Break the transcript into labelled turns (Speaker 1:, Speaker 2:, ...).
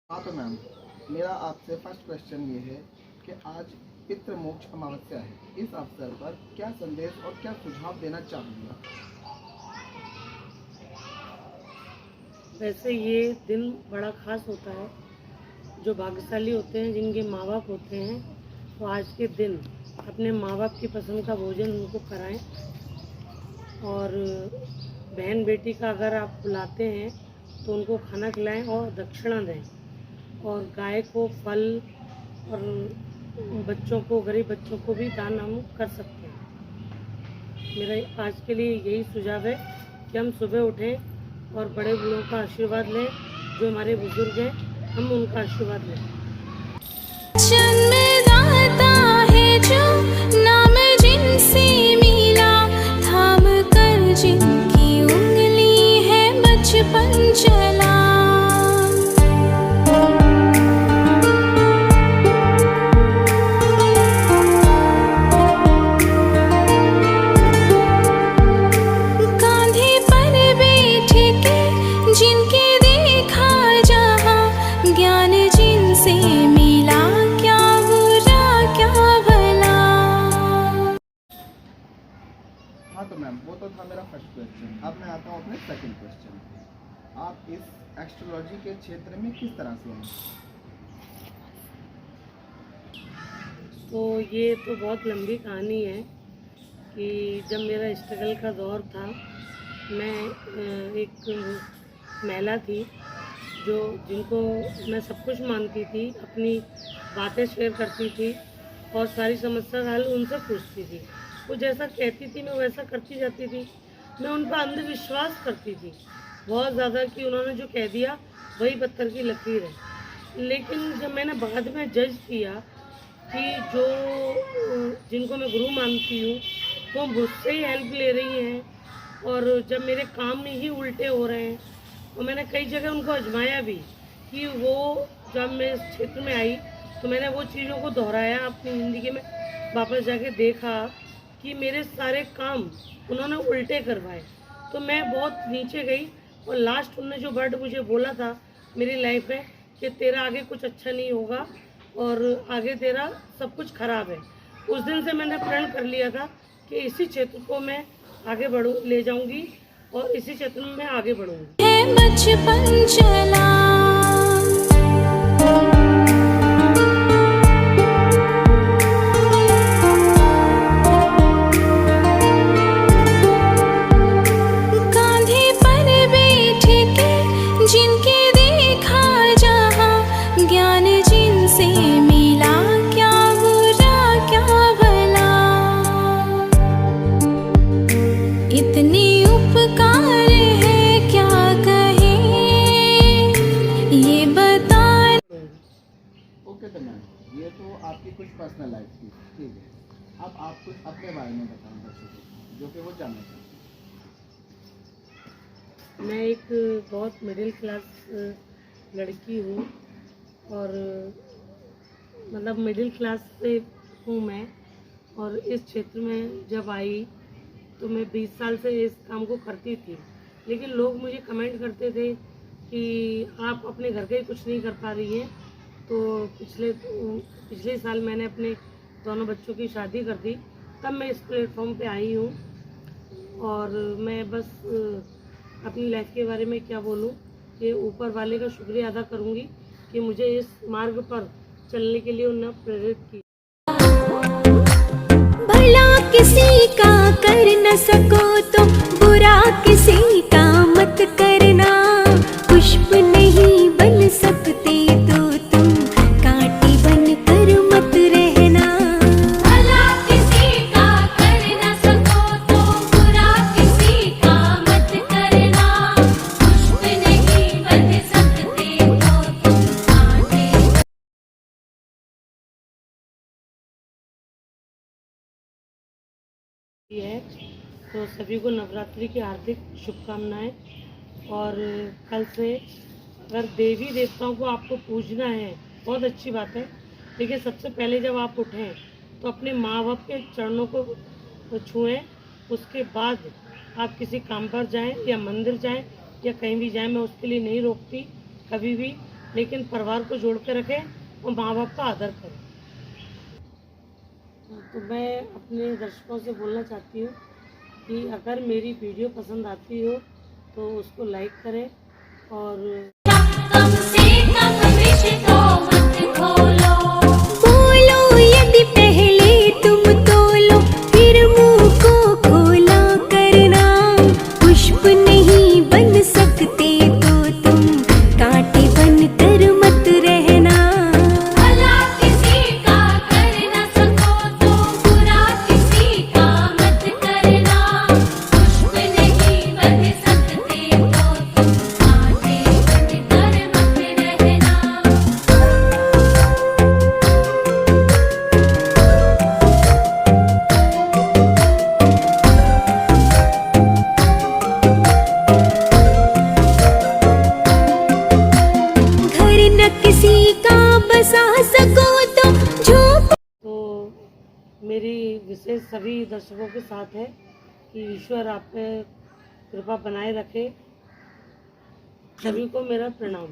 Speaker 1: हाँ तो मैम, मेरा आपसे फर्स्ट क्वेश्चन ये है कि आज पितृमोक्ष अमावस्या है। इस अवसर पर क्या संदेश और क्या सुझाव देना चाहूँगा?
Speaker 2: वैसे ये दिन बड़ा ख़ास होता है। जो भाग्यशाली होते हैं, जिनके माँ बाप होते हैं, तो आज के दिन अपने माँ बाप की पसंद का भोजन उनको कराएं। और बहन बेटी का अगर आप बुलाते हैं तो उनको खाना खिलाएं और दक्षिणा दें। और गाय को फल और बच्चों को, गरीब बच्चों को भी दान हम कर सकते हैं। मेरा आज के लिए यही सुझाव है कि हम सुबह उठें और बड़े बूढ़ों का आशीर्वाद लें। जो हमारे बुजुर्ग हैं, हम उनका आशीर्वाद लें।
Speaker 3: जन्मदाता है जो नाम जिनसे मिला, थाम कर जिनकी उंगली है बचपन चला। कांधे पर बैठ के जिनके देखा जहाँ, ज्ञान जिनसे मिला, क्या बुरा क्या भला।
Speaker 1: हाँ तो मैम, वो तो था मेरा फर्स्ट क्वेश्चन। अब मैं आता हूँ अपने सेकंड क्वेश्चन पे। आप इस एस्ट्रोलॉजी के क्षेत्र में किस तरह से हैं?
Speaker 2: तो ये तो बहुत लंबी कहानी है कि जब मेरा स्ट्रगल का दौर था, मैं एक महिला थी जिनको मैं सब कुछ मानती थी, अपनी बातें शेयर करती थी और सारी समस्या का हल उनसे पूछती थी। वो जैसा कहती थी मैं वैसा करती जाती थी। मैं उन पर अंधविश्वास करती थी बहुत ज़्यादा कि उन्होंने जो कह दिया वही पत्थर की लकीर है। लेकिन जब मैंने बाद में जज किया कि जो जिनको मैं गुरु मानती हूँ वो मुझसे ही हेल्प ले रही हैं, और जब मेरे काम में ही उल्टे हो रहे हैं, और मैंने कई जगह उनको आजमाया भी कि वो जब मैं इस क्षेत्र में आई तो मैंने वो चीज़ों को दोहराया अपनी ज़िंदगी में, वापस जाके देखा कि मेरे सारे काम उन्होंने उल्टे करवाए। तो मैं बहुत नीचे गई और लास्ट उन्होंने जो वर्ड मुझे बोला था मेरी लाइफ में कि तेरा आगे कुछ अच्छा नहीं होगा और आगे तेरा सब कुछ खराब है। उस दिन से मैंने प्रण कर लिया था कि इसी क्षेत्र को मैं आगे ले जाऊंगी और इसी क्षेत्र में मैं आगे बढ़ूंगी।
Speaker 3: है बचपन चला। कांधे पर बैठ के जिनके देखा जहाँ, ज्ञान जिनसे मिला, क्या बुरा क्या भला। इतने उपकार है क्या कहे ये बता।
Speaker 1: ओके तो मैम, ये तो आपकी कुछ पर्सनल लाइफ थी, ठीक है। अब आप कुछ अपने बारे में बताएं बच्चों को, जो कि वो जानना चाहते हैं।
Speaker 2: मैं एक बहुत मिडिल क्लास लड़की हूँ और मतलब मिडिल क्लास से हूँ मैं। और इस क्षेत्र में जब आई तो मैं 20 साल से इस काम को करती थी, लेकिन लोग मुझे कमेंट करते थे कि आप अपने घर का ही कुछ नहीं कर पा रही हैं। तो पिछले साल मैंने अपने दोनों बच्चों की शादी कर दी, तब मैं इस प्लेटफॉर्म पे आई हूँ। और मैं बस अपनी लाइफ के बारे में क्या बोलूँ कि ऊपर वाले का शुक्रिया अदा करूँगी कि मुझे इस मार्ग पर चलने के लिए उन्होंने प्रेरित किया।
Speaker 3: भला किसी का कर न सको तो बुरा किसी का मत करना। पुष्प नहीं बन सकते तो तुम कांटे बन कर मत रहना। भला किसी का कर न सको तो बुरा किसी का मत करना। पुष्प नहीं बन सकते तो तुम कांटे।
Speaker 2: है तो सभी को नवरात्रि की हार्दिक शुभकामनाएं। और कल से अगर देवी देवताओं को आपको पूजना है बहुत अच्छी बात है, लेकिन सबसे पहले जब आप उठें तो अपने माँ बाप के चरणों को छुएं। उसके बाद आप किसी काम पर जाएं या मंदिर जाएं या कहीं भी जाएं, मैं उसके लिए नहीं रोकती कभी भी, लेकिन परिवार को जोड़ के रखें और माँ बाप का आदर करें। तो मैं अपने दर्शकों से बोलना चाहती हूँ कि अगर मेरी वीडियो पसंद आती हो तो उसको लाइक करें और
Speaker 3: कम से कम रिश्तों मत खोलो, बोलो यदि पहले तुम तोलो, फिर मुंह को खोला करना। पुष्प नहीं बन सकते तो तुम कांटे बन कर मत रहना। भला किसी का कर न सको तो बुरा किसी का मत करना। पुष्प नहीं बन सकते तो तुम कांटे बन कर मत रहना। घर न किसी का बसा सको तो झोंपड़ा।
Speaker 2: तो मेरी विशेष सभी दर्शकों के साथ है कि ईश्वर आप पे कृपा बनाए रखे। सभी को मेरा प्रणाम।